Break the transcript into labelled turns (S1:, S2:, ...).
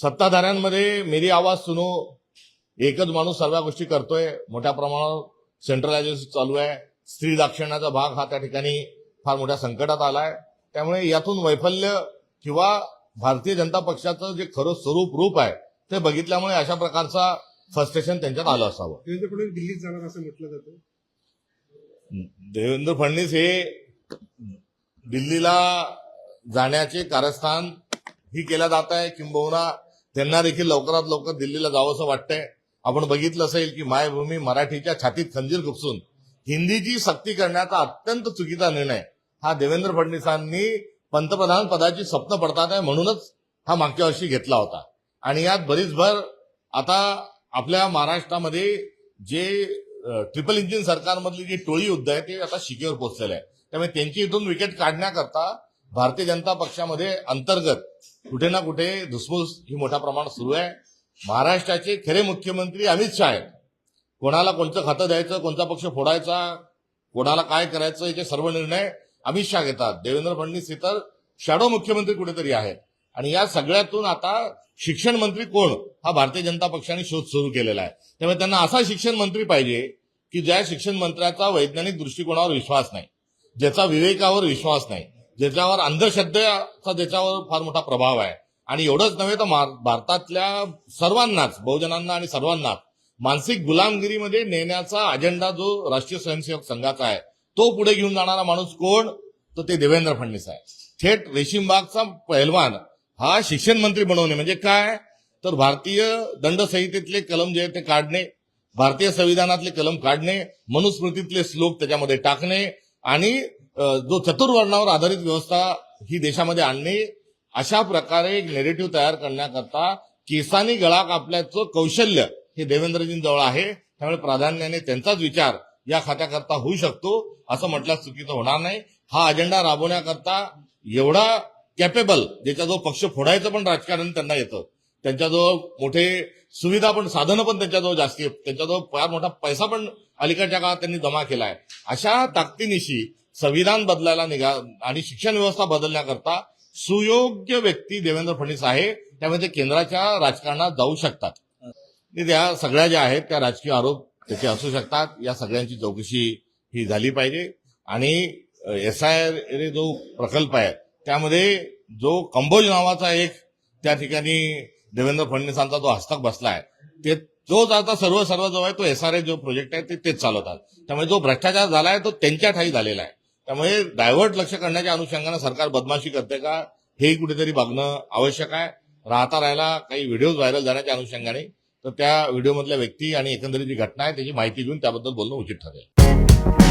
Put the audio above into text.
S1: सत्ताधाऱ्यांमध्ये मेरी आवाज सुनो एकच माणूस सर्व गोष्टी करतोय. मोठ्या प्रमाणावर सेंट्रलायझेशन चालू आहे. स्त्री दाक्षिण्याचा भाग हा त्या ठिकाणी फार मोठ्या संकटात आलाय. त्यामुळे यातून वैफल्य किंवा भारतीय जनता पक्षाचं जे खरं स्वरूप रूप आहे ते बघितल्यामुळे अशा प्रकारचा फ्रस्ट्रेशन त्यांच्यात आलं असावं.
S2: देवेंद्र फडणवीस दिल्लीत जाणार असं म्हटलं जातं.
S1: देवेंद्र फडणवीस हे दिल्लीला जाण्याचे कारस्थान ही केलं जात आहे. किंबहुना त्यांना देखील लवकरात लवकर दिल्लीला जावं असं वाटतंय. आपण बघितलं असेल की मायभूमी मराठीच्या छातीत खंजीर खुपसून हिंदीची सक्ती करण्याचा अत्यंत चुकीचा निर्णय हा देवेंद्र फडणवीसांनी पंतप्रधान पदाची स्वप्न पडतात आहे म्हणूनच हा मागच्या वर्षी घेतला होता. आणि यात बरीच भर आता आपल्या महाराष्ट्रामध्ये जे ट्रिपल इंजिन सरकारमधली जी टोळी युद्ध आहे ते आता शिकेवर पोहोचलेलं आहे. त्यामुळे त्यांची इथून विकेट काढण्याकरता भारतीय जनता पक्षामध्ये अंतर्गत कुठे ना कुठे धुसफूस ही मोठ्या प्रमाणात सुरू आहे. महाराष्ट्राचे खरे मुख्यमंत्री अमित शहा आहेत. कोणाला कोणतं खातं द्यायचं, कोणता पक्ष फोडायचा, कोणाला काय करायचं याचे सर्व निर्णय अमित शहा घेतात. देवेंद्र फडणवीस इतर शॅडो मुख्यमंत्री कुठेतरी आहेत. आणि या सगळ्यातून आता शिक्षण मंत्री कोण हा भारतीय जनता पक्षाने शोध सुरू केलेला आहे. त्यामुळे त्यांना असा शिक्षण मंत्री पाहिजे की ज्या शिक्षण मंत्र्याचा वैज्ञानिक दृष्टिकोनावर विश्वास नाही, ज्याचा विवेकावर विश्वास नाही, ज्याच्यावर अंधश्रद्धेचा ज्याच्यावर फार मोठा प्रभाव आहे. आणि एवढंच नव्हे तर भारतातल्या सर्वांनाच, बहुजनांना आणि सर्वांनाच मानसिक गुलामगिरीमध्ये नेण्याचा अजेंडा जो राष्ट्रीय स्वयंसेवक संघाचा आहे तो पुढे घेऊन जाणारा माणूस कोण, तर ते देवेंद्र फडणवीस आहे. थेट रेशीमबागचा पहिलवान हा शिक्षण मंत्री बनवणे म्हणजे काय, तर भारतीय दंडसंहितेतले कलम जे आहेत ते काढणे, भारतीय संविधानातले कलम काढणे, मनुस्मृतीतले श्लोक त्याच्यामध्ये टाकणे आणि जो चतुर्वर्णावर आधारित व्यवस्था ही देशामध्ये आणणे, अशा प्रकारे एक नेरेटिव्ह तयार करण्याकरता केसानी गळा कापल्याचं कौशल्य हे देवेंद्रजींजवळ आहे. त्यामुळे प्राधान्याने त्यांचाच विचार या खात्याकरता होऊ शकतो असं म्हटल्यास चुकीचं होणार नाही. हा अजेंडा राबवण्याकरता एवढा कॅपेबल, ज्याच्याजवळ पक्ष फोडायचं पण राजकारण त्यांना येतं, त्यांच्याजवळ मोठे सुविधा पण साधनं पण त्यांच्याजवळ जास्ती, त्यांच्याजवळ फार मोठा पैसा पण अलीकडच्या काळात त्यांनी जमा केलाय. अशा ताकदीनिशी संविधान बदलायला निघा आणि शिक्षण व्यवस्था बदलण्याकरता सुयोग्य व्यक्ती देवेंद्र फडणवीस आहे. त्यामुळे ते केंद्राच्या राजकारणात जाऊ शकतात. त्या सगळ्या ज्या आहेत त्या राजकीय आरोप त्याचे असू शकतात. या सगळ्यांची चौकशी ही झाली पाहिजे. आणि SIR जो प्रकल्प आहे त्यामध्ये जो कंबोज नावाचा एक त्या ठिकाणी देवेंद्र फडणवीसांचा जो हस्तक बसलाय ते तोच आता सर्व जो आहे तो SRA जो प्रोजेक्ट आहे तेच चालवतात. त्यामुळे जो भ्रष्टाचार झालाय तो त्यांच्या ठाई झालेला आहे. त्यामुळे डायव्हर्ट लक्ष करण्याच्या अनुषंगानं सरकार बदमाशी करते का हेही कुठेतरी बघणं आवश्यक आहे. राहिला काही व्हिडिओज व्हायरल झाल्याच्या अनुषंगाने तर त्या व्हिडिओमधल्या व्यक्ती आणि एकंदरीत जी घटना आहे त्याची माहिती घेऊन त्याबद्दल बोलणं उचित ठरेल.